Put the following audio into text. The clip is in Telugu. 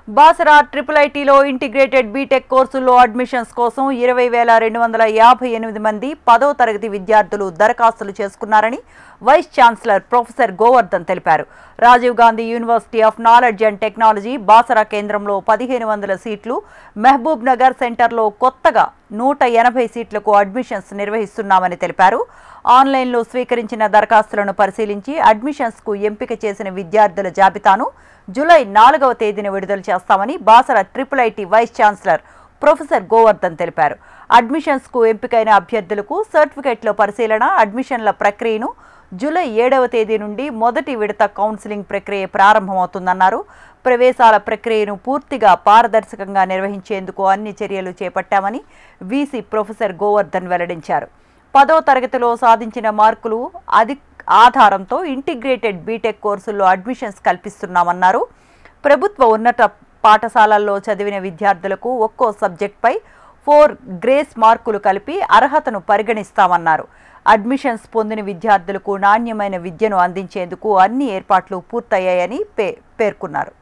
బాసరా ట్రిపుల్ ఐటీలో ఇంటిగ్రేటెడ్ బీటెక్ కోర్సుల్లో అడ్మిషన్స్ కోసం 20,258 మంది 10వ తరగతి విద్యార్థులు దరఖాస్తులు చేసుకున్నారని వైస్ ఛాన్సలర్ ప్రొఫెసర్ గోవర్ధన్ తెలిపారు. Rajiv Gandhi university of knowledge and technology Basara కేంద్రంలో 1500 సీట్లు, మహబూబ్ నగర్ సెంటర్లో కొత్తగా 180 సీట్లకు అడ్మిషన్స్ నిర్వహిస్తున్నామని తెలిపారు. ఆన్లైన్లో స్వీకరించిన దరఖాస్తులను పరిశీలించి అడ్మిషన్స్కు ఎంపిక చేసిన విద్యార్థుల జాబితాను జూలై 4వ తేదీన విడుదల చేస్తామని Basara triple IT vice chancellor professor Govardhan తెలిపారు. అడ్మిషన్స్కు ఎంపికైన అభ్యర్థులకు సర్టిఫికెట్ల పరిశీలన, అడ్మిషన్ల ప్రక్రియను జూలై 7వ తేదీ నుండి మొదటి విడత కౌన్సిలింగ్ ప్రక్రియ ప్రారంభమవుతుందన్నారు. ప్రవేశాల ప్రక్రియను పూర్తిగా పారదర్శకంగా నిర్వహించేందుకు అన్ని చర్యలు చేపట్టామని వీసీ ప్రొఫెసర్ గోవర్ధన్ వెల్లడించారు. 10వ తరగతిలో సాధించిన మార్కులు ఆధారంతో ఇంటిగ్రేటెడ్ బీటెక్ కోర్సుల్లో అడ్మిషన్స్ కల్పిస్తున్నామన్నారు. ప్రభుత్వ ఉన్నత పాఠశాలల్లో చదివిన విద్యార్థులకు ఒక్కో సబ్జెక్టుపై 4 గ్రేస్ మార్కులు కలిపి అర్హతను పరిగణిస్తామన్నారు. అడ్మిషన్స్ పొందిన విద్యార్థులకు నాణ్యమైన విద్యను అందించేందుకు అన్ని ఏర్పాట్లు పూర్తయ్యాయని పేర్కొన్నారు.